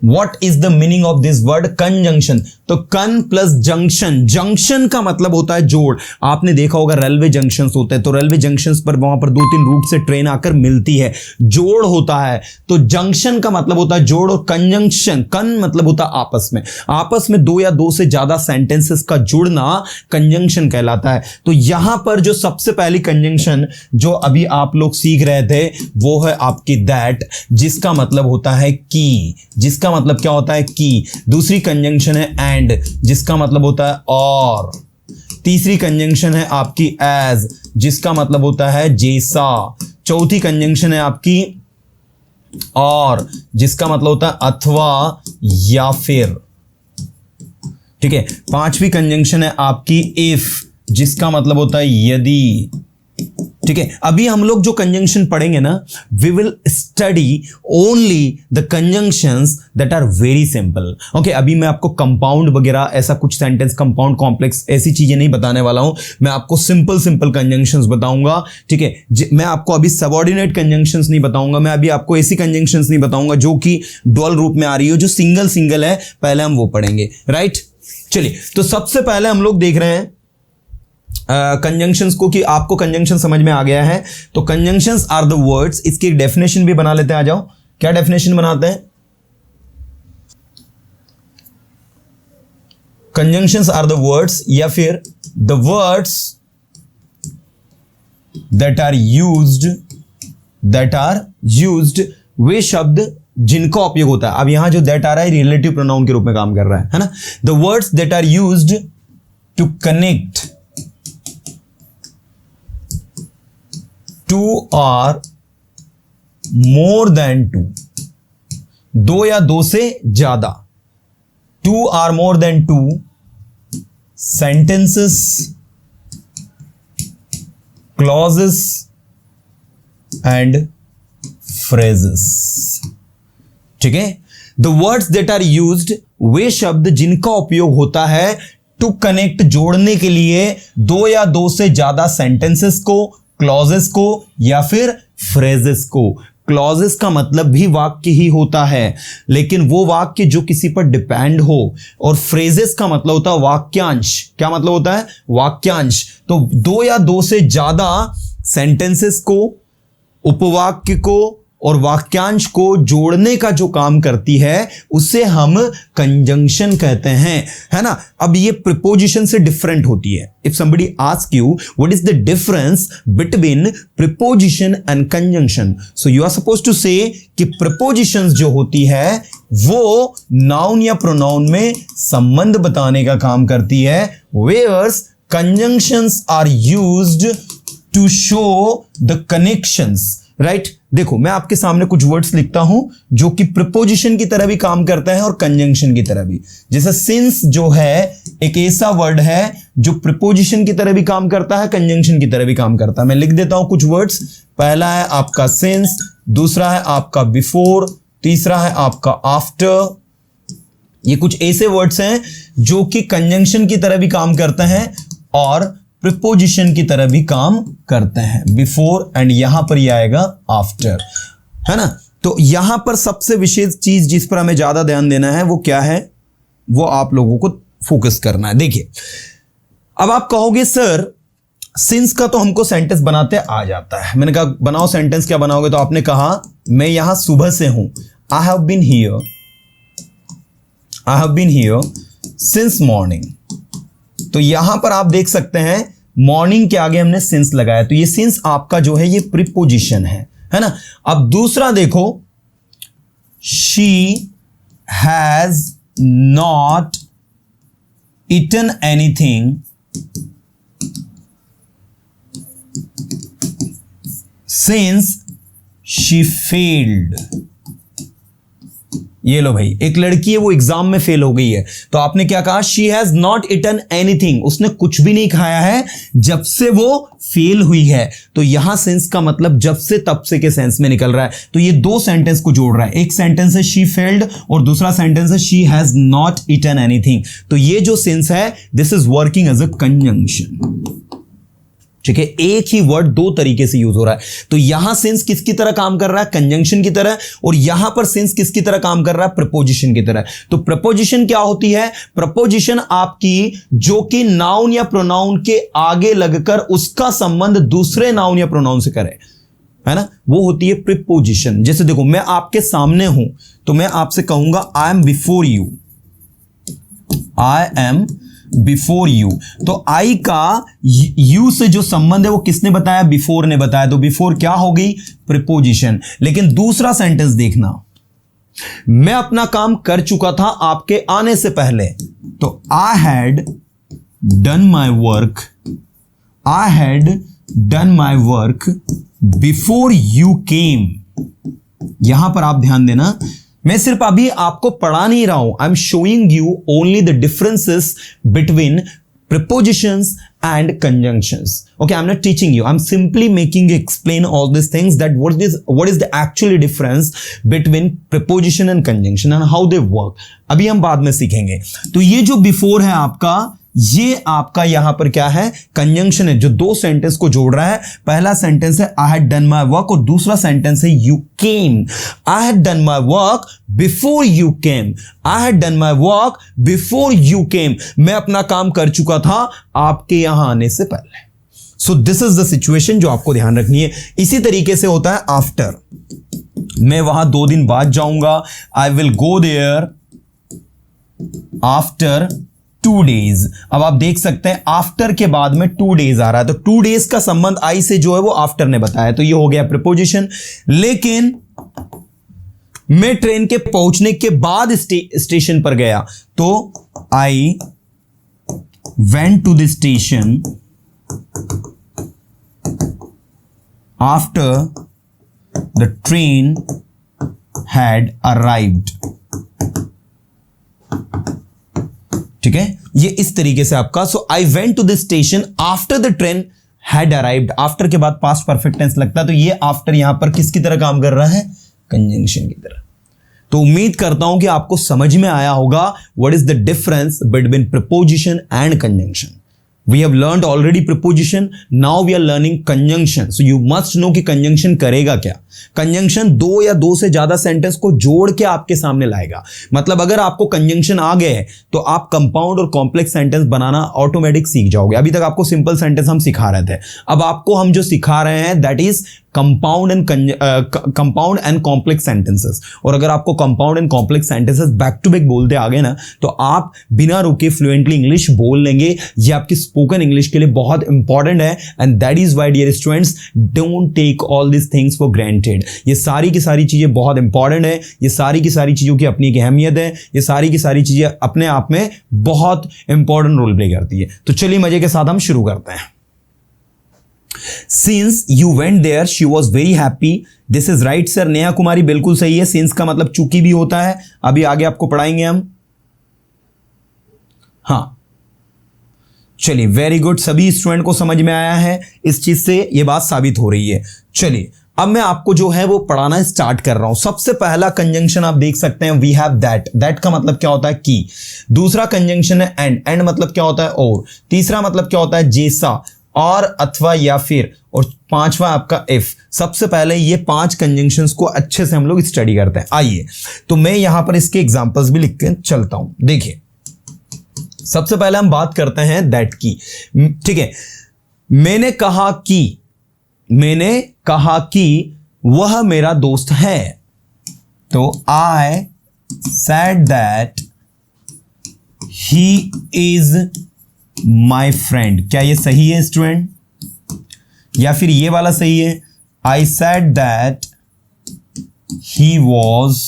What is the meaning of this word conjunction? तो कन plus junction, junction का मतलब होता है जोड़। आपने देखा होगा रेलवे जंक्शंस होते हैं, तो रेलवे जंक्शंस पर वहां पर 2-3 रूट से ट्रेन आकर मिलती है, जोड़ होता है। तो जंक्शन का मतलब होता है जोड़, और कंजंक्शन, कन मतलब होता है आपस में 2 या 2 से ज्यादा सेंटेंसेस का जुड़ना कंजंक्शन कहलाता है। तो यहां पर जो सबसे पहली कंजंक्शन जो अभी आप लोग सीख रहे थे वो है आपकी दैट, जिसका मतलब होता है की, जिसका मतलब क्या होता है की। दूसरी कंजंक्शन है एंड, जिसका मतलब होता है और। तीसरी कंजंक्शन है आपकी एज, जिसका मतलब होता है जैसा। चौथी कंजंक्शन है आपकी और, जिसका मतलब होता है अथवा या फिर। ठीक है। पांचवी कंजंक्शन है आपकी इफ, जिसका मतलब होता है यदि। ठीक है। अभी हम लोग जो कंजंक्शन पढ़ेंगे ना, we will study only the conjunctions that are very simple. Okay, अभी मैं आपको कंपाउंड वगैरह ऐसा कुछ सेंटेंस, कंपाउंड, कॉम्प्लेक्स, ऐसी चीजें नहीं बताने वाला हूं। मैं आपको सिंपल कंजंक्शंस बताऊंगा। ठीक है। मैं आपको अभी सबऑर्डिनेट कंजंक्शंस नहीं बताऊंगा, मैं अभी आपको ऐसी कंजंक्शंस नहीं बताऊंगा जो कि डुअल रूप में आ रही हो, जो सिंगल है, पहले हम वो पढ़ेंगे। राइट, चलिए। तो सबसे पहले हम लोग देख रहे हैं कंजंक्शंस को, कि आपको कंजंक्शन समझ में आ गया है। तो कंजंक्शंस आर द वर्ड्स, इसकी एक डेफिनेशन भी बना लेते हैं। आ जाओ, क्या डेफिनेशन बनाते हैं? कंजंक्शंस आर द वर्ड्स, या फिर the words that are used, वे शब्द जिनका उपयोग होता है। अब यहां जो दैट आ रहा है रिलेटिव प्रोनाउन के रूप में काम कर रहा है ना। The words that are used to connect two और मोर देन टू, 2 या 2 से ज्यादा, 2 or more than 2 sentences, clauses and phrases। ठीक है। The words that are used, वे शब्द जिनका उपयोग होता है टू कनेक्ट, जोड़ने के लिए 2 या 2 से ज्यादा सेंटेंसेस को, क्लॉजेस को या फिर फ्रेजेस को। क्लॉजेस का मतलब भी वाक्य ही होता है, लेकिन वो वाक्य जो किसी पर डिपेंड हो, और फ्रेजेस का मतलब होता है वाक्यांश। क्या मतलब होता है? वाक्यांश। तो 2 या 2 से ज्यादा सेंटेंसेस को, उपवाक्य को और वाक्यांश को जोड़ने का जो काम करती है उसे हम कंजंक्शन कहते हैं, है ना। अब ये प्रीपोजिशन से डिफरेंट होती है। If somebody ask you what is the difference between preposition and conjunction, so you are suppose to say कि प्रीपोजिशंस जो होती है वो नाउन या प्रोनाउन में संबंध बताने का काम करती है, whereas conjunctions are used to show the connections. Right, देखो मैं आपके सामने कुछ वर्ड्स लिखता हूं जो कि प्रीपोजिशन की तरह भी काम करता है और कंजंक्शन की तरह भी। जैसे सिंस जो है एक ऐसा वर्ड है जो प्रीपोजिशन की तरह भी काम करता है, कंजंक्शन की तरह भी काम करता है। मैं लिख देता हूं कुछ वर्ड्स। पहला है आपका सिंस, दूसरा है आपका बिफोर, तीसरा है आपका आफ्टर। ये कुछ ऐसे वर्ड्स हैं जो कि कंजंक्शन की तरह भी काम करते हैं और प्रीपोजिशन की तरह भी काम करते हैं। बिफोर एंड यहां पर ये आएगा आफ्टर, है ना। तो यहां पर सबसे विशेष चीज जिस पर हमें ज्यादा ध्यान देना है वो क्या है, वो आप लोगों को फोकस करना है। देखिए, अब आप कहोगे सर सिंस का तो हमको सेंटेंस बनाते आ जाता है। मैंने कहा बनाओ सेंटेंस, क्या बनाओगे? तो आपने कहा मैं यहां सुबह से हूं, I have been here since morning. तो यहां पर आप देख सकते हैं मॉर्निंग के आगे हमने सिंस लगाया, तो ये सिंस आपका जो है ये प्रीपोजिशन है ना। अब दूसरा देखो, she has not eaten anything since she failed. ये लो भाई, एक लड़की है वो एग्जाम में फेल हो गई है, तो आपने क्या कहा? She has not eaten anything, उसने कुछ भी नहीं खाया है जब से वो फेल हुई है। तो यहां सेंस का मतलब जब से तब से के सेंस में निकल रहा है। तो ये 2 सेंटेंस को जोड़ रहा है। एक सेंटेंस है शी फेल्ड और दूसरा सेंटेंस है she has not eaten anything. तो ये जो सेंस है this is working as a conjunction. ठीक है, एक ही वर्ड दो तरीके से यूज हो रहा है। तो यहां सिंस किसकी तरह काम कर रहा है, कंजंक्शन की तरह, और यहां पर सिंस किसकी तरह काम कर रहा है, प्रपोजिशन की तरह। तो प्रपोजिशन क्या होती है, प्रपोजिशन आपकी जो कि नाउन या प्रोनाउन के आगे लगकर उसका संबंध दूसरे नाउन या प्रोनाउन से करे, है ना, वो होती है प्रीपोजिशन। जैसे देखो, मैं आपके सामने हूं तो मैं आपसे कहूंगा I am before you, I am before you. तो आई का यू से जो संबंध है वो किसने बताया, बिफोर ने बताया। तो बिफोर क्या हो गई, प्रीपोजिशन। लेकिन दूसरा सेंटेंस देखना, मैं अपना काम कर चुका था आपके आने से पहले। तो I had done my work, I had done my work before you came. यहां पर आप ध्यान देना, मैं सिर्फ अभी आपको पढ़ा नहीं रहा हूं, I am showing you only the differences between prepositions and conjunctions. Okay, I'm not teaching you, I'm simply making you explain all these things, that what is the actually difference between preposition and conjunction and how they work. अभी हम बाद में सीखेंगे। तो ये जो before है आपका, ये आपका यहां पर क्या है, कंजंक्शन है, जो दो सेंटेंस को जोड़ रहा है। पहला सेंटेंस है I had done my work, और दूसरा सेंटेंस है you came. I had done my work before you came, I had done my work before you came. मैं अपना काम कर चुका था आपके यहां आने से पहले। सो दिस इज द सिचुएशन जो आपको ध्यान रखनी है। इसी तरीके से होता है आफ्टर, मैं वहां 2 दिन बाद जाऊंगा, I will go there after 2 days। अब आप देख सकते हैं आफ्टर के बाद में 2 days आ रहा है, तो 2 days का संबंध आई से जो है वो आफ्टर ने बताया, तो ये हो गया प्रीपोजिशन। लेकिन मैं ट्रेन के पहुंचने के बाद स्टेशन पर गया, तो I went to the station after the train had arrived. ठीक है, ये इस तरीके से आपका, so I went to the station after the train had arrived. After के बाद पास्ट परफेक्ट टेंस लगता है, तो ये आफ्टर यहां पर किसकी तरह काम कर रहा है, कंजंक्शन की तरह। तो उम्मीद करता हूं कि आपको समझ में आया होगा what is the difference between preposition and conjunction. We have learned already preposition, now we are learning conjunction. So you must know कि conjunction करेगा क्या। कंजंक्शन 2 या 2 से ज्यादा सेंटेंस को जोड़ के आपके सामने लाएगा। मतलब अगर आपको कंजंक्शन आ गए तो आप कंपाउंड और कॉम्प्लेक्स सेंटेंस बनाना ऑटोमेटिक सीख जाओगे। अभी तक आपको सिंपल सेंटेंस हम सिखा रहे थे, अब आपको हम जो सिखा रहे हैं that is compound and complex sentences. और अगर आपको compound and complex sentences back to back बोलते आ गए ना, तो आप बिना रुके फ्लुएंटली इंग्लिश बोल लेंगे। ये आपकी स्पोकन इंग्लिश के लिए बहुत इंपॉर्टेंट है। And that is why dear students, don't take all this things for granted. ये सारी की सारी चीजें बहुत इंपॉर्टेंट है, ये सारी की सारी चीजों की अपनी एक अहमियत है, ये सारी की सारी चीजें अपने आप में बहुत इंपॉर्टेंट रोल प्ले करती है। तो चलिए मजे के साथ हम शुरू करते हैं। Since you went there, she was very happy. This is right sir। Neha Kumari बिल्कुल सही है। since का मतलब चूंकि भी होता है, अभी आगे आपको पढ़ाएंगे हम। हाँ चलिए, वेरी गुड, सभी स्टूडेंट को समझ में आया है, इस चीज से ये बात साबित हो रही है। चलिए अब मैं आपको जो है वो पढ़ाना स्टार्ट कर रहा हूं। सबसे पहला कंजंक्शन आप देख सकते हैं, वी हैव दैट। दैट का मतलब क्या होता है, की। दूसरा कंजंक्शन है एंड। एंड मतलब क्या होता है, और। तीसरा मतलब क्या होता है, जैसा, और, अथवा, या फिर। और पांचवा आपका इफ। सबसे पहले ये 5 कंजंक्शंस को अच्छे से हम लोग स्टडी करते हैं। आइए तो मैं यहां पर इसके एग्जांपल्स भी लिख के चलता हूं। देखिए सबसे पहले हम बात करते हैं दैट की। ठीक है, मैंने कहा कि वह मेरा दोस्त है। तो आई said that he is my friend. क्या ये सही है स्टूडेंट, या फिर ये वाला सही है, I said that he was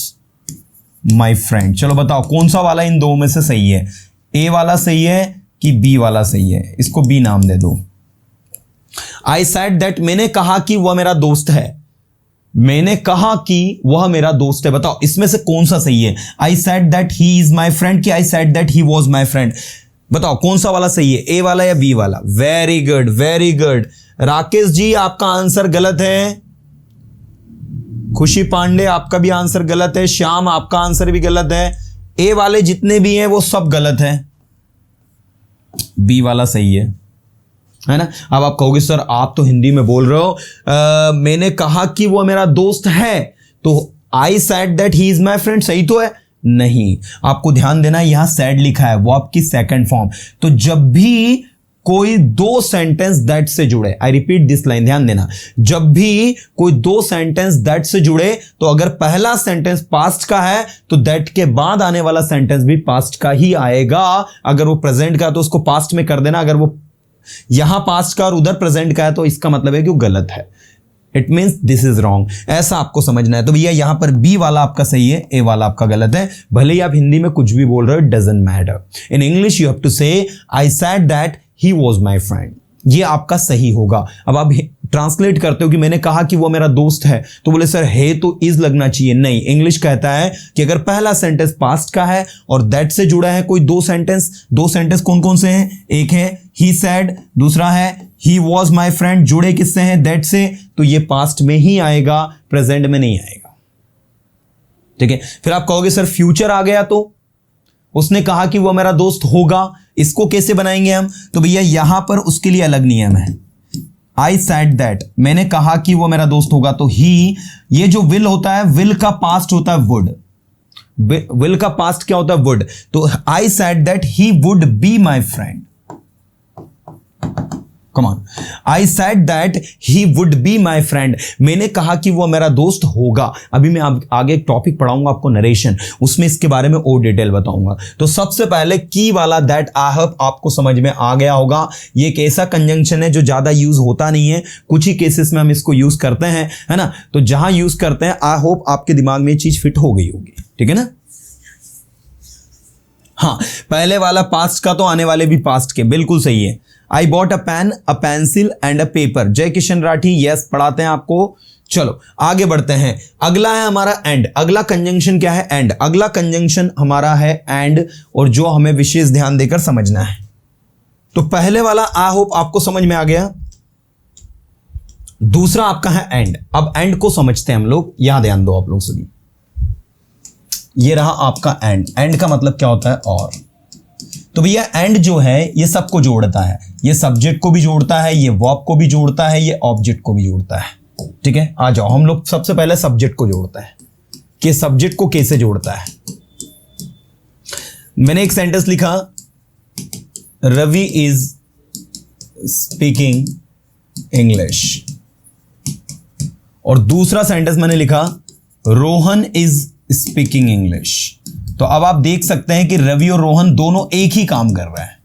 my friend. चलो बताओ कौन सा वाला इन दो में से सही है, ए वाला सही है कि बी वाला सही है। इसको बी नाम दे दो। आई सेड दैट, मैंने कहा कि वह मेरा दोस्त है। मैंने कहा कि वह मेरा दोस्त है, बताओ इसमें से कौन सा सही है, I said that he is my friend कि I said that he was my friend. बताओ कौन सा वाला सही है, ए वाला या बी वाला। Very good, very good. Rakesh ji आपका आंसर गलत है। खुशी पांडे आपका भी आंसर गलत है। श्याम आपका आंसर भी गलत है। ए वाले जितने भी हैं वो सब गलत है, बी वाला सही है। है ना। अब आप कहोगे सर आप तो हिंदी में बोल रहे हो, मैंने कहा कि वो मेरा दोस्त है, तो आई said that he is my friend, सही तो है? नहीं, आपको ध्यान देना है, यहां सेड लिखा है, वो आपकी सेकंड फॉर्म। तो जब भी कोई दो सेंटेंस दैट से जुड़े, आई रिपीट दिस लाइन, ध्यान देना, जब भी कोई दो सेंटेंस दैट से जुड़े, तो अगर पहला सेंटेंस पास्ट का है तो दैट के बाद आने वाला सेंटेंस भी पास्ट का ही आएगा। अगर वो प्रेजेंट का है तो उसको पास्ट में कर देना, अगर वो यहां पास्ट का और उधर प्रेजेंट का है तो इसका मतलब है कि वो गलत है, it means this is wrong, ऐसा आपको समझना है। तो भैया यहां पर बी वाला आपका सही है, ए वाला आपका गलत है। भले ही आप हिंदी में कुछ भी बोल रहे हो, doesn't matter. In English you have to say I said that he was my friend, ये आपका सही होगा। अब आप ट्रांसलेट करते हो कि मैंने कहा कि वो मेरा दोस्त है, तो बोले सर है तो इज लगना चाहिए, नहीं, इंग्लिश कहता है कि अगर पहला सेंटेंस पास्ट का है और दैट से जुड़ा है कोई दो सेंटेंस कौन कौन से हैं? एक है ही सेड, दूसरा है ही वॉज माई फ्रेंड, जुड़े किससे हैं? दैट से, तो ये पास्ट में ही आएगा, प्रेजेंट में नहीं आएगा। ठीक है, फिर आप कहोगे सर फ्यूचर आ गया, तो उसने कहा कि वो मेरा दोस्त होगा, इसको कैसे बनाएंगे हम? तो भैया यहां पर उसके लिए अलग नियम है। आई सेड दैट, मैंने कहा कि वो मेरा दोस्त होगा, तो ही, ये जो विल होता है, विल का पास्ट होता है वुड, विल का पास्ट क्या होता है? वुड। तो आई said that he would be my friend, come on, I said that he would be my friend, मैंने कहा कि वो मेरा दोस्त होगा। अभी मैं आगे एक टॉपिक पढ़ाऊंगा आपको, नरेशन, उसमें इसके बारे में और डिटेल बताऊंगा। तो सबसे पहले की वाला दैट, आई होप आपको समझ में आ गया होगा। ये एक ऐसा कंजंक्शन है जो ज्यादा यूज होता नहीं है, कुछ ही केसेस में हम इसको यूज करते हैं, है ना। तो जहां यूज करते हैं, आई होप आपके दिमाग में ये चीज फिट हो गई होगी, ठीक है ना। हाँ, पहले वाला पास्ट का, तो आने वाले भी पास्ट के, बिल्कुल सही है। I bought a pen, a pencil and a paper, Jai Kishan Rathi, yes पढ़ाते हैं आपको। चलो आगे बढ़ते हैं, अगला है हमारा एंड। अगला कंजंक्शन क्या है? एंड। अगला कंजंक्शन हमारा है एंड, और जो हमें विशेष ध्यान देकर समझना है। तो पहले वाला आई होप आपको समझ में आ गया, दूसरा आपका है एंड। अब एंड को समझते हैं हम लोग, यहां ध्यान दो आप लोग सभी। ये रहा आपका एंड। एंड का मतलब क्या होता है? और। तो भैया एंड जो है ये सबको जोड़ता है, ये सब्जेक्ट को भी जोड़ता है, ये वर्ब को भी जोड़ता है, ये ऑब्जेक्ट को भी जोड़ता है। ठीक है, आ जाओ, हम लोग सबसे पहले सब्जेक्ट को जोड़ता है कि सब्जेक्ट को कैसे जोड़ता है। मैंने एक सेंटेंस लिखा, रवि इज स्पीकिंग इंग्लिश, और दूसरा सेंटेंस मैंने लिखा, रोहन इज स्पीकिंग इंग्लिश। तो अब आप देख सकते हैं कि रवि और रोहन दोनों एक ही काम कर रहे हैं।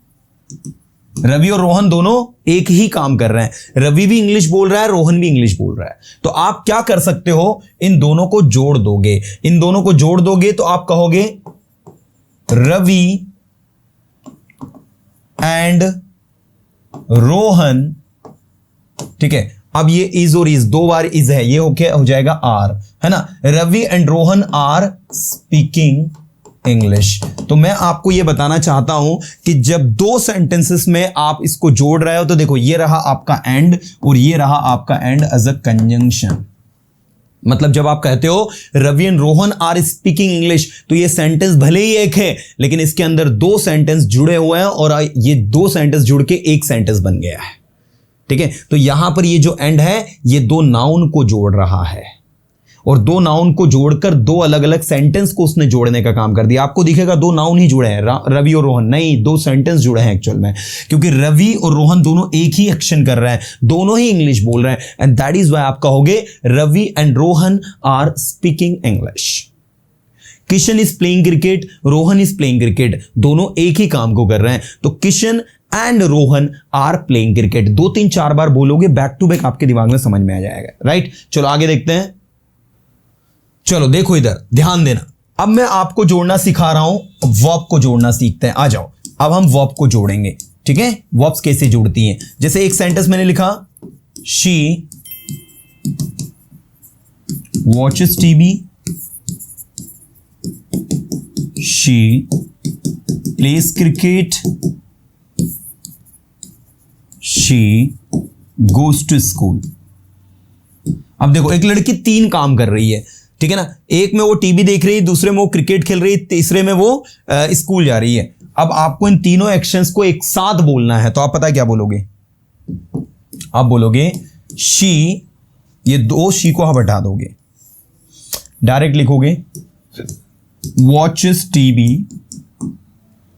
रवि और रोहन दोनों एक ही काम कर रहे हैं, रवि भी इंग्लिश बोल रहा है, रोहन भी इंग्लिश बोल रहा है। तो आप क्या कर सकते हो, इन दोनों को जोड़ दोगे। इन दोनों को जोड़ दोगे तो आप कहोगे रवि एंड रोहन। ठीक है, अब ये इज और इज, दो बार इज है, ये हो जाएगा आर, है ना। Ravi and Rohan are speaking English. तो मैं आपको ये बताना चाहता हूं कि जब दो सेंटेंसेस में आप इसको जोड़ रहे हो, तो देखो ये रहा आपका एंड और ये रहा आपका एंड एज अ कंजंक्शन। मतलब जब आप कहते हो Ravi and Rohan are speaking English, तो ये सेंटेंस भले ही एक है, लेकिन इसके अंदर दो सेंटेंस जुड़े हुए हैं और ये दो सेंटेंस जुड़ के एक सेंटेंस बन गया है। ठीक है, तो यहां पर ये जो एंड है ये दो नाउन को जोड़ रहा है, और दो नाउन को जोड़कर दो अलग अलग सेंटेंस को उसने जोड़ने का काम कर दिया। आपको दिखेगा दो नाउन ही जुड़े हैं, रवि और रोहन, नहीं, दो सेंटेंस जुड़े हैं एक्चुअल में, क्योंकि रवि और रोहन दोनों एक ही एक्शन कर रहे हैं, दोनों ही इंग्लिश बोल रहे हैं, एंड दैट इज व्हाई आप कहोगे Ravi and Rohan are speaking English. Kishan is playing cricket, Rohan is playing cricket, दोनों एक ही काम को कर रहे हैं। तो Kishan and Rohan are playing cricket, 2-3-4 बार बोलोगे, बैक टू बैक आपके दिमाग में समझ में आ जाएगा। राइट, चलो आगे देखते हैं। चलो देखो इधर ध्यान देना, अब मैं आपको जोड़ना सिखा रहा हूं, वर्ब को जोड़ना सीखते हैं। आ जाओ, अब हम वर्ब को जोड़ेंगे। ठीक है, वर्ब्स कैसे जुड़ती हैं? जैसे एक सेंटेंस मैंने लिखा, she watches TV, she plays cricket, she goes to school. अब देखो एक लड़की 3 काम कर रही है, ठीक है ना। एक में वो टीवी देख रही है, दूसरे में वो क्रिकेट खेल रही है, तीसरे में वो स्कूल जा रही है। अब आपको इन तीनों एक्शंस को एक साथ बोलना है, तो आप पता है क्या बोलोगे? आप बोलोगे शी, ये दो शी को आप हटा दोगे, डायरेक्ट लिखोगे वॉचेस टीवी।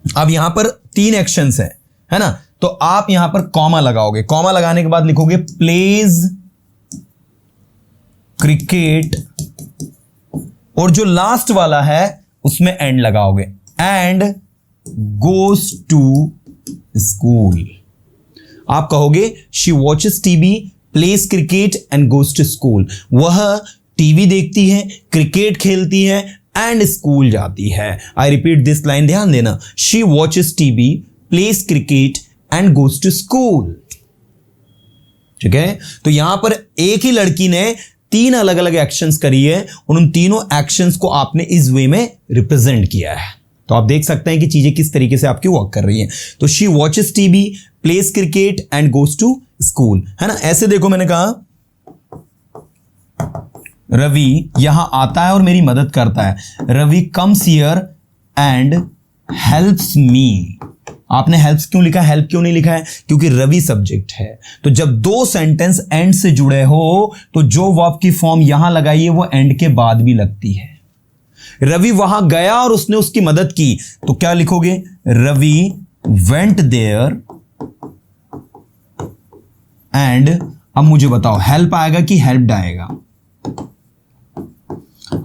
अब यहां पर 3 एक्शंस है ना, तो आप यहां पर कॉमा लगाओगे, कॉमा लगाने के बाद लिखोगे प्लेज क्रिकेट, और जो लास्ट वाला है उसमें एंड लगाओगे, एंड गोज टू स्कूल। आप कहोगे she watches TV, plays cricket and goes to school. वह टीवी देखती है, क्रिकेट खेलती है एंड स्कूल जाती है। आई रिपीट दिस लाइन, ध्यान देना, she watches TV, plays cricket and goes to school. ठीक है, तो यहां पर एक ही लड़की ने 3 अलग अलग एक्शंस करी है और उन तीनों एक्शंस को आपने इस वे में रिप्रेजेंट किया है। तो आप देख सकते हैं कि चीजें किस तरीके से आपकी वर्क कर रही हैं। तो she watches TV, plays cricket and goes to school, है ना। ऐसे देखो, मैंने कहा रवि यहां आता है और मेरी मदद करता है। Ravi comes here and helps me. आपने हेल्प्स क्यों लिखा है, हेल्प क्यों नहीं लिखा है? क्योंकि रवि सब्जेक्ट है। तो जब 2 सेंटेंस एंड से जुड़े हो तो जो वर्ब की फॉर्म यहां लगाइए वो एंड के बाद भी लगती है। रवि वहां गया और उसने उसकी मदद की, तो क्या लिखोगे? रवि वेंट देयर एंड, अब मुझे बताओ हेल्प आएगा कि हेल्प्ड आएगा?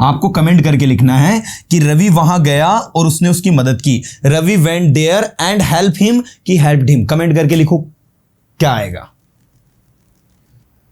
आपको कमेंट करके लिखना है कि रवि वहां गया और उसने उसकी मदद की। Ravi went there and help him कि हेल्प्ड हिम? कमेंट करके लिखो क्या आएगा।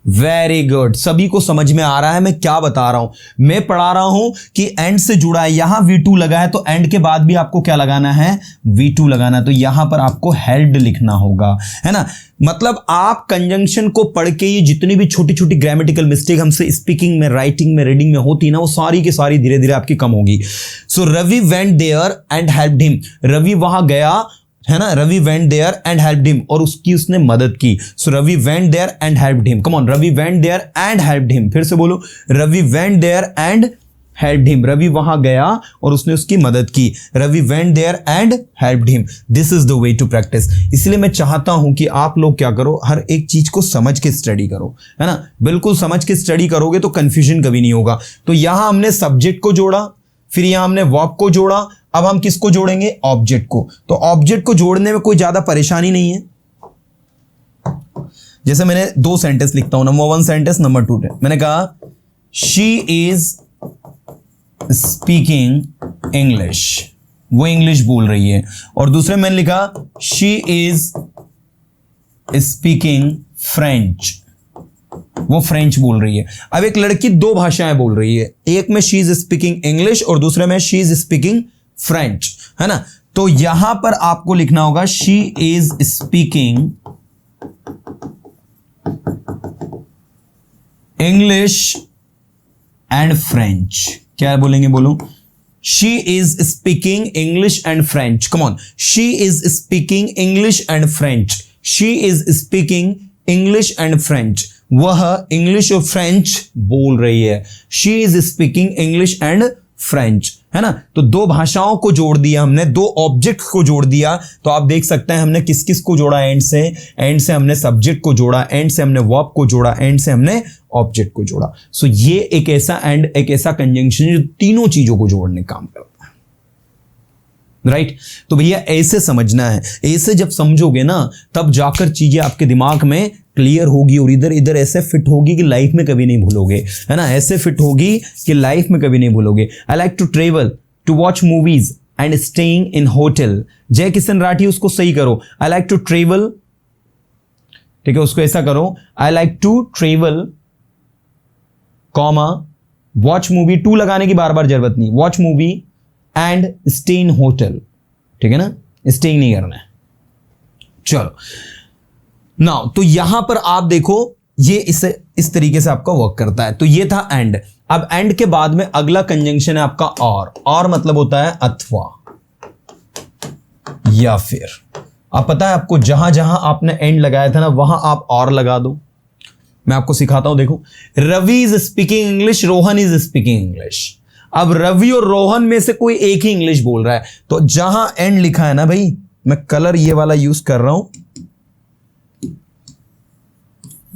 वेरी गुड, सभी को समझ में आ रहा है मैं क्या बता रहा हूं। मैं पढ़ा रहा हूं कि एंड से जुड़ा है, यहां V2 लगा है तो एंड के बाद भी आपको क्या लगाना है? V2 लगाना है। तो यहां पर आपको हेल्प्ड लिखना होगा, है ना। मतलब आप कंजंक्शन को पढ़ के ये जितनी भी छोटी छोटी ग्रामेटिकल मिस्टेक हमसे स्पीकिंग में, राइटिंग में, रीडिंग में होती ना, वो सारी की सारी धीरे धीरे आपकी कम होगी। So Ravi went there and helped him, Ravi वहां गया, है ना। Ravi went there and helped him, और उसने मदद की। So Ravi went there and helped him. Come on, Ravi went there and helped him. फिर से बोलो, Ravi went there and helped him. Ravi वहां गया और उसने उसकी मदद की। Ravi went there and helped him. This is the way to practice. इसलिए मैं चाहता हूं कि आप लोग क्या करो, हर एक चीज को समझ के स्टडी करो, है ना। बिल्कुल समझ के स्टडी करोगे तो कंफ्यूजन कभी नहीं होगा। तो यहां हमने सब्जेक्ट को जोड़ा, फिर यहां हमने वर्ब को जोड़ा, अब हम किसको जोड़ेंगे? ऑब्जेक्ट को। तो ऑब्जेक्ट को जोड़ने में कोई ज्यादा परेशानी नहीं है। जैसे मैंने 2 सेंटेंस लिखता हूं, नंबर 1 सेंटेंस, नंबर 2 मैंने कहा शी इज स्पीकिंग इंग्लिश, वो इंग्लिश बोल रही है। और दूसरे मैंने लिखा शी इज स्पीकिंग फ्रेंच, वो फ्रेंच बोल रही है। अब एक लड़की 2 भाषाएं बोल रही है, एक में शी इज स्पीकिंग इंग्लिश और दूसरे में शी इज स्पीकिंग फ्रेंच, है ना। तो यहां पर आपको लिखना होगा she is speaking English and French. क्या बोलेंगे? बोलो, she is speaking English and French. Come on, she is speaking English and French. She is speaking English and French. वह इंग्लिश और फ्रेंच बोल रही है। She is speaking English and French, है ना। तो 2 भाषाओं को जोड़ दिया हमने, 2 ऑब्जेक्ट को जोड़ दिया। तो आप देख सकते हैं हमने किस किस को जोड़ा? एंड से हमने सब्जेक्ट को जोड़ा, एंड से हमने वर्ब को जोड़ा, एंड से हमने ऑब्जेक्ट को जोड़ा। सो ये एक ऐसा एंड, एक ऐसा कंजंक्शन जो तीनों चीजों को जोड़ने का काम करता है, राइट। तो भैया ऐसे समझना है, ऐसे जब समझोगे ना तब जाकर चीजें आपके दिमाग में क्लियर होगी और इधर इधर ऐसे फिट होगी कि लाइफ में कभी नहीं भूलोगे, है ना। ऐसे फिट होगी कि लाइफ में कभी नहीं भूलोगे। I like to travel, to watch movies and staying in hotel. Jai Kishan Rathi, उसको सही करो। आई लाइक टू ट्रेवल, ठीक है, उसको ऐसा करो। I like to travel, comma, watch movie, to लगाने की बार बार जरूरत नहीं, watch movie and stay in hotel, ठीक है ना, स्टेइंग नहीं करना है। चलो नाउ, तो यहां पर आप देखो ये इस तरीके से आपका वर्क करता है। तो ये था एंड। अब एंड के बाद में अगला कंजंक्शन है आपका और मतलब होता है अथवा या फिर। अब पता है आपको, जहां जहां आपने एंड लगाया था ना वहां आप और लगा दो। मैं आपको सिखाता हूं, देखो, Ravi is speaking English, Rohan is speaking English. अब रवि और रोहन में से कोई एक ही इंग्लिश बोल रहा है, तो जहां एंड लिखा है ना भाई, मैं कलर ये वाला यूज कर रहा हूं,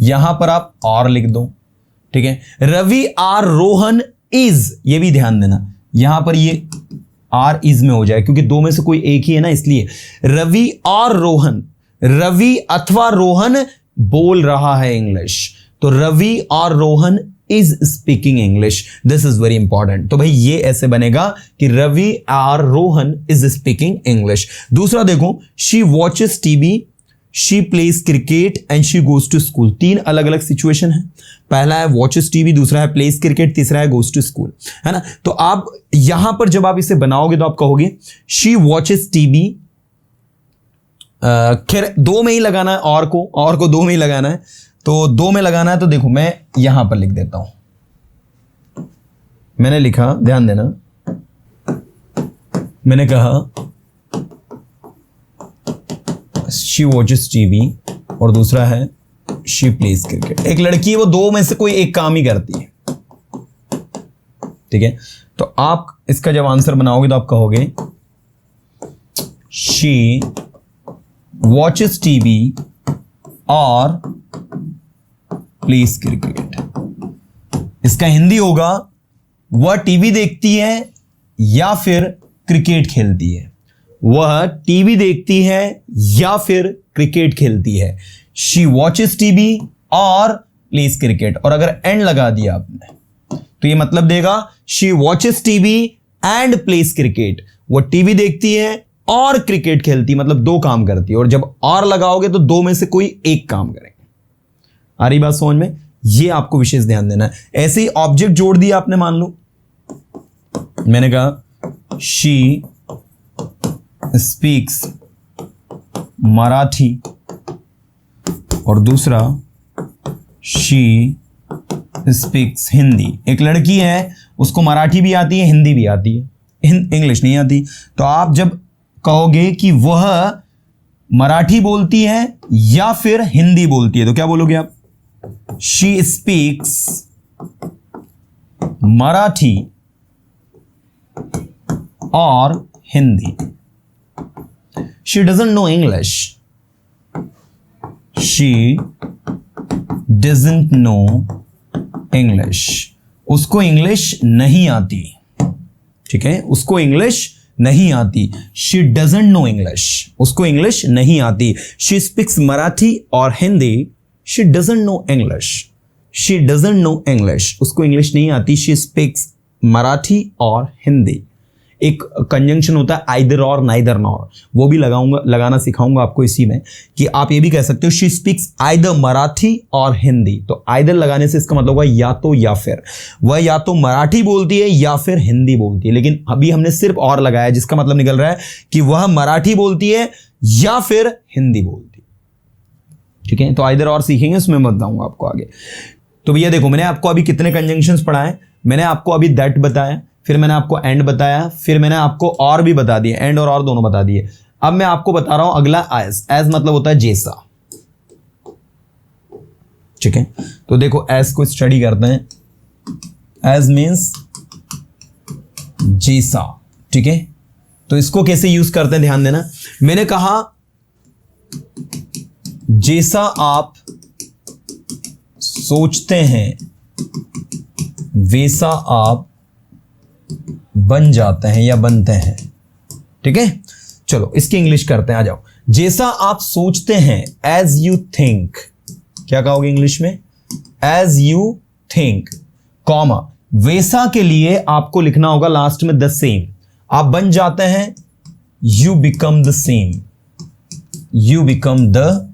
यहां पर आप और लिख दो, ठीक है। रवि आर रोहन इज, ये भी ध्यान देना, यहां पर ये आर इज में हो जाए क्योंकि दो में से कोई एक ही है ना, इसलिए रवि और रोहन, रवि अथवा रोहन बोल रहा है इंग्लिश, तो रवि और Rohan is speaking English, this is very important. तो भाई ये ऐसे बनेगा कि रवि और रोहन इज स्पीकिंग इंग्लिश। दूसरा देखो, she watches TV, she plays cricket and she goes to school. तीन अलग अलग सिचुएशन है, पहला है वॉचेस टीवी, दूसरा है प्लेज क्रिकेट, तीसरा है गोज टू स्कूल, है ना। तो आप यहां पर जब आप इसे बनाओगे तो आप कहोगे शी वॉचेस टीवी, खैर दो में ही लगाना है, और को दो में ही लगाना है, तो दो में लगाना है। तो देखो मैं यहां पर लिख देता हूं, मैंने लिखा, ध्यान देना, मैंने कहा शी वॉचेस टीवी और दूसरा है शी प्लेज क्रिकेट। एक लड़की है, वो दो में से कोई एक काम ही करती है, ठीक है। तो आप इसका जब आंसर बनाओगे तो आप कहोगे शी वॉचेस टीवी और प्लेज क्रिकेट। इसका हिंदी होगा वह टीवी देखती है या फिर क्रिकेट खेलती है, वह टीवी देखती है या फिर क्रिकेट खेलती है। शी वॉचेस टीवी और प्लेज क्रिकेट, और अगर एंड लगा दिया आपने तो ये मतलब देगा she watches TV and pledge cricket, वह टीवी देखती है और क्रिकेट खेलती, मतलब दो काम करती है। और जब और लगाओगे तो दो में से कोई एक काम करेंगे। आ रही बात समझ में? ये आपको विशेष ध्यान देना है। ऐसे ही ऑब्जेक्ट जोड़ दिया आपने, मान लो मैंने कहा शी स्पीक्स मराठी और दूसरा शी स्पीक्स हिंदी। एक लड़की है, उसको मराठी भी आती है, हिंदी भी आती है, इंग्लिश नहीं आती। तो आप जब कहोगे कि वह मराठी बोलती है या फिर हिंदी बोलती है, तो क्या बोलोगे आप? शी स्पीक्स मराठी और Hindi. She doesn't know English, she doesn't know English, उसको इंग्लिश नहीं आती, ठीक है, उसको इंग्लिश नहीं आती। शी डजंट नो इंग्लिश, उसको इंग्लिश नहीं आती। शी स्पीक्स मराठी और Hindi, she doesn't know English, she doesn't know English, उसको इंग्लिश नहीं आती। शी स्पीक्स मराठी और हिंदी। एक कंजंक्शन होता है आइदर और, नाइदर नॉर, वो भी लगाना सिखाऊंगा आपको इसी में, कि आप ये भी कह सकते हो शी स्पीक्स आइदर मराठी और हिंदी। तो आइदर लगाने से इसका मतलब होगा या तो या फिर, वह या तो मराठी बोलती है या फिर हिंदी बोलती है। लेकिन अभी हमने सिर्फ और लगाया, जिसका मतलब निकल रहा है कि वह मराठी बोलती है या फिर हिंदी बोलती है, ठीक है। तो आइदर और सीखेंगे, उसमें मैं बताऊंगा आपको आगे। तो भैया देखो, मैंने आपको अभी कितने कंजंक्शंस पढ़ाए? मैंने आपको अभी दैट बताया, फिर मैंने आपको एंड बताया, फिर मैंने आपको और भी बता दिए, एंड और दोनों बता दिए। अब मैं आपको बता रहा हूं अगला एज। एज मतलब होता है जैसा, ठीक है। तो देखो एज को स्टडी करते हैं। एज मीन्स जैसा, ठीक है। तो इसको कैसे यूज करते हैं ध्यान देना। मैंने कहा जैसा आप सोचते हैं वैसा आप बन जाते हैं या बनते हैं, ठीक है। चलो इसकी इंग्लिश करते हैं, आ जाओ। जैसा आप सोचते हैं, एज यू थिंक, क्या कहोगे इंग्लिश में? एज यू थिंक, कॉमा, वैसा के लिए आपको लिखना होगा लास्ट में द सेम। आप बन जाते हैं, you become the same, you become the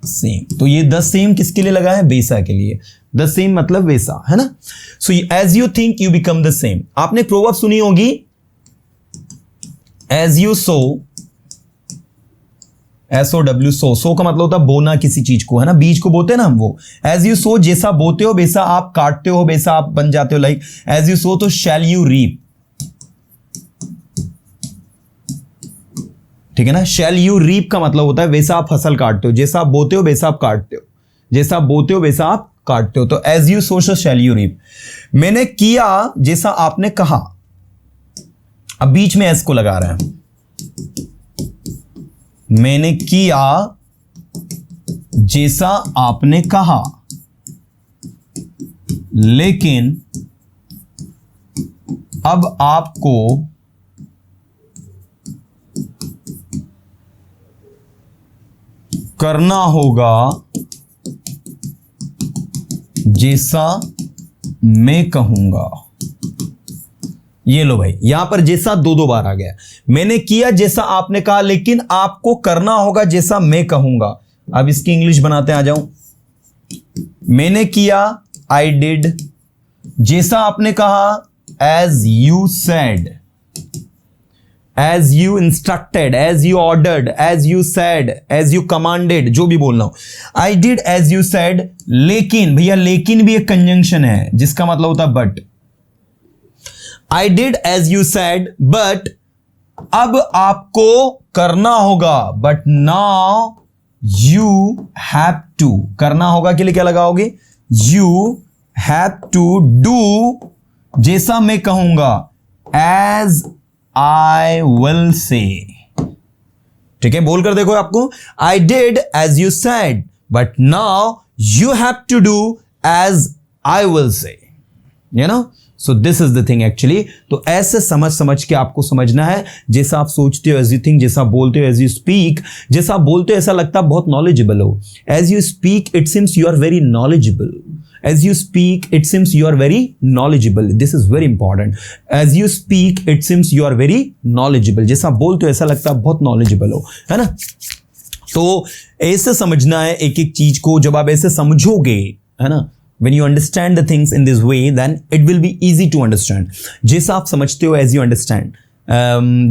same. तो ये द सेम किसके लिए लगा है? वैसा के लिए। द सेम मतलब वैसा, है ना। So as you think you become the same. आपने प्रोवर्ब सुनी होगी, as you sow, SOW, sow का मतलब होता है बोना किसी चीज को, है ना, बीज को बोते हैं ना हम, वो। एज यू सो, जैसा बोते हो वैसा आप काटते हो, वैसा आप बन जाते हो। लाइक एज यू सो तो शैल यू रीप, ठीक है ना। शैल यू रीप का मतलब होता है वैसा आप फसल काटते हो, जैसा आप बोते हो वैसा आप काटते हो, जैसा आप बोते हो वैसा आप काटते हो। तो as you sow shall you reap. मैंने किया जैसा आपने कहा, अब बीच में एस को लगा रहे हैं। मैंने किया जैसा आपने कहा, लेकिन अब आपको करना होगा जैसा मैं कहूंगा। ये लो भाई, यहां पर जैसा दो बार आ गया। मैंने किया जैसा आपने कहा, लेकिन आपको करना होगा जैसा मैं कहूंगा। अब इसकी इंग्लिश बनाते आ जाऊं। मैंने किया, आई डिड, जैसा आपने कहा, as you said, as you instructed, as you ordered, as you said, as you commanded, जो भी बोलना हो। I did as you said, लेकिन भैया लेकिन भी एक कंजंक्शन है जिसका मतलब होता है but. I did as you said, but अब आपको करना होगा, but now you have to, करना होगा के लिए क्या लगाओगे, यू हैव टू डू जैसा मैं कहूंगा, एज आई विल से। ठीक है, बोलकर देखो आपको, I did as you said, but now you have to do as I will say, you know. So this is the thing actually. तो ऐसे समझ के आपको समझना है, जैसा आप सोचते हो एज यू थिंक, जैसा बोलते हो एज यू स्पीक, जैसा आप बोलते हो ऐसा लगता है बहुत नॉलेजेबल हो। As you speak it seems you are very knowledgeable. As you speak, it seems you are very knowledgeable. This is very important. As you speak, it seems you are very knowledgeable. जैसा बोलते हो ऐसा लगता है बहुत knowledgeable हो, है ना। तो ऐसे समझना है एक एक चीज को। जब आप ऐसे समझोगे, है ना, when you understand the things in this way, then it will be easy to understand. जैसा आप समझते हो, as you understand,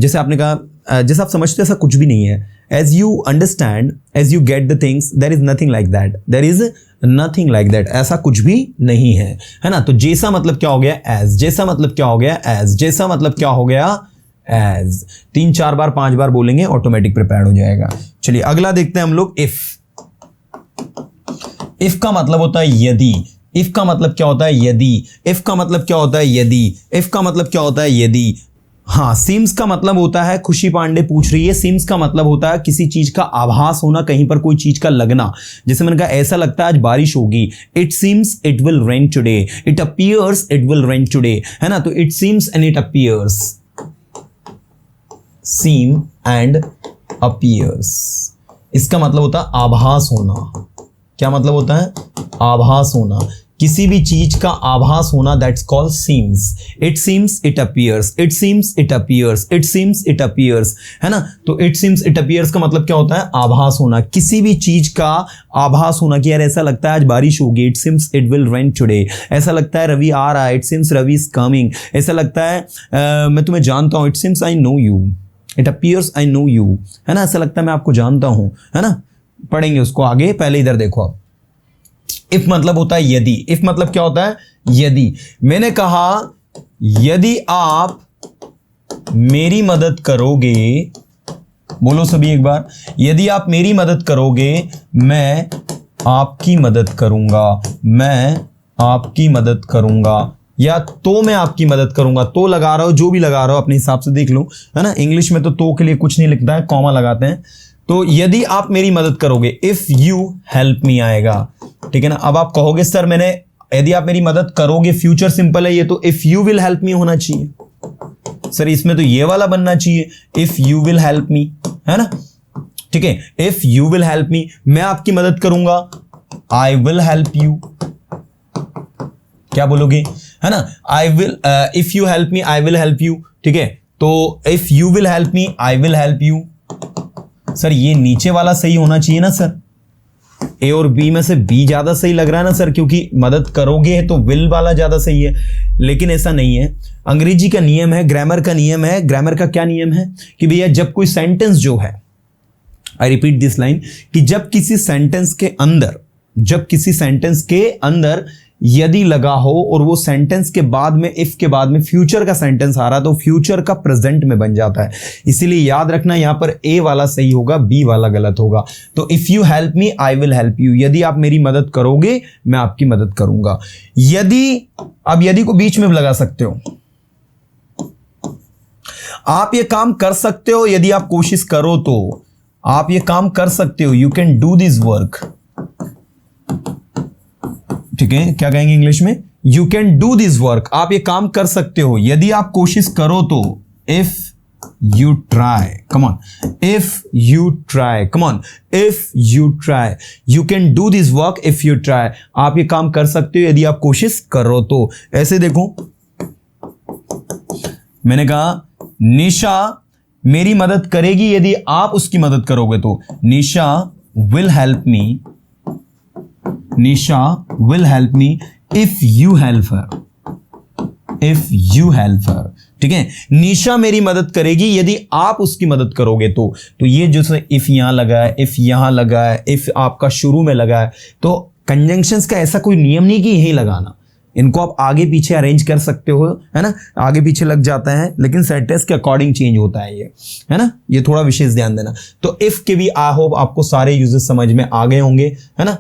जैसे आपने कहा, जैसा आप समझते हो ऐसा कुछ भी नहीं है। As you understand, as you get the things, there is nothing like that. There is nothing like that. ऐसा कुछ भी नहीं है, है ना। तो जैसा मतलब क्या हो गया, as। जैसा मतलब क्या हो गया, as। जैसा मतलब क्या हो गया, as। 3-4 बार 5 बार बोलेंगे, ऑटोमेटिक प्रिपेयर्ड हो जाएगा। चलिए अगला देखते हैं हम लोग, if। if का मतलब होता है यदि। if का मतलब क्या होता है, यदि। if का मतलब क्या होता है, यदि। if का मतलब क्या होता है, यदि। हाँ, सीम्स का मतलब होता है, खुशी पांडे पूछ रही है, सीम्स का मतलब होता है किसी चीज का आभास होना, कहीं पर कोई चीज का लगना। जैसे मैंने कहा ऐसा लगता है आज बारिश होगी, it seems it will rain today, it appears it will rain today, है ना। तो it seems and it appears, seem and appears, इसका मतलब होता है आभास होना। क्या मतलब होता है, आभास होना, किसी भी चीज का आभास होना, that's called seems. It seems it appears, it seems it appears, it seems it appears, है ना। तो इट सीम्स इट अपीयर्स का मतलब क्या होता है, आभास होना, किसी भी चीज का आभास होना कि यार ऐसा लगता है आज बारिश होगी, it seems it will rain today. ऐसा लगता है रवि आ रहा है, it seems Ravi is coming. ऐसा लगता है मैं तुम्हें जानता हूं, it seems I know you, it appears I know you, है ना। ऐसा लगता है मैं आपको जानता हूं, है ना। पढ़ेंगे उसको आगे, पहले इधर देखो। इफ मतलब होता है यदि। इफ मतलब क्या होता है, यदि। मैंने कहा यदि आप मेरी मदद करोगे, बोलो सभी एक बार, यदि आप मेरी मदद करोगे मैं आपकी मदद करूंगा, मैं आपकी मदद करूंगा, या तो मैं आपकी मदद करूंगा। तो लगा रहा हो, जो भी लगा रहा हो अपने हिसाब से देख लो, है ना। इंग्लिश में तो के लिए कुछ नहीं लिखता है, कॉमा लगाते हैं। तो यदि आप मेरी मदद करोगे, इफ यू हेल्प मी आएगा, ठीक है ना। अब आप कहोगे सर मैंने, यदि आप मेरी मदद करोगे, फ्यूचर सिंपल है ये, तो इफ यू विल हेल्प मी होना चाहिए सर, इसमें तो ये वाला बनना चाहिए, इफ यू विल हेल्प मी, है ना। ठीक है, इफ यू विल हेल्प मी, मैं आपकी मदद करूंगा, आई विल हेल्प यू। क्या बोलोगे, है ना। I will, if you help me I will help you, ठीक है। तो if you will help me I will help you. Sir ये नीचे वाला सही होना चाहिए ना सर, ए और बी में से बी ज्यादा सही लग रहा है ना सर, क्योंकि मदद करोगे तो विल वाला ज्यादा सही है, लेकिन ऐसा नहीं है। अंग्रेजी का नियम है, ग्रामर का नियम है। ग्रामर का क्या नियम है कि भैया जब कोई सेंटेंस जो है, आई रिपीट दिस लाइन, कि जब किसी सेंटेंस के अंदर यदि लगा हो और वो सेंटेंस के बाद में, इफ के बाद में फ्यूचर का सेंटेंस आ रहा, तो फ्यूचर का प्रेजेंट में बन जाता है। इसीलिए याद रखना यहां पर ए वाला सही होगा, बी वाला गलत होगा। तो if you help me I will help you, यदि आप मेरी मदद करोगे मैं आपकी मदद करूंगा। यदि, अब यदि को बीच में लगा सकते हो, आप ये काम कर सकते हो, यदि आप कोशिश करो तो आप ये काम कर सकते हो, you can do this work, ठीक है, क्या कहेंगे इंग्लिश में? You can do this work, आप ये काम कर सकते हो यदि आप कोशिश करो तो। If you try, come on, if you try, come on, if you try, you can do this work if you try, आप ये काम कर सकते हो यदि आप कोशिश करो तो। ऐसे देखो, मैंने कहा निशा मेरी मदद करेगी यदि आप उसकी मदद करोगे तो। Nisha will help me, Nisha will help me if you help her, if you help her. ठीक है, निशा मेरी मदद करेगी यदि आप उसकी मदद करोगे तो। तो ये जो इफ यहां लगा है, इफ यहां लगा है, इफ आपका शुरू में लगा है, तो कंजंक्शंस का ऐसा कोई नियम नहीं कि यही लगाना, इनको आप आगे पीछे अरेंज कर सकते हो, है ना, आगे पीछे लग जाता है, लेकिन सेंटेंस के अकॉर्डिंग चेंज होता है ये, है ना, ये थोड़ा विशेष ध्यान देना। तो इफ के भी आई होप आपको सारे यूजेस समझ में आ गए होंगे, है ना।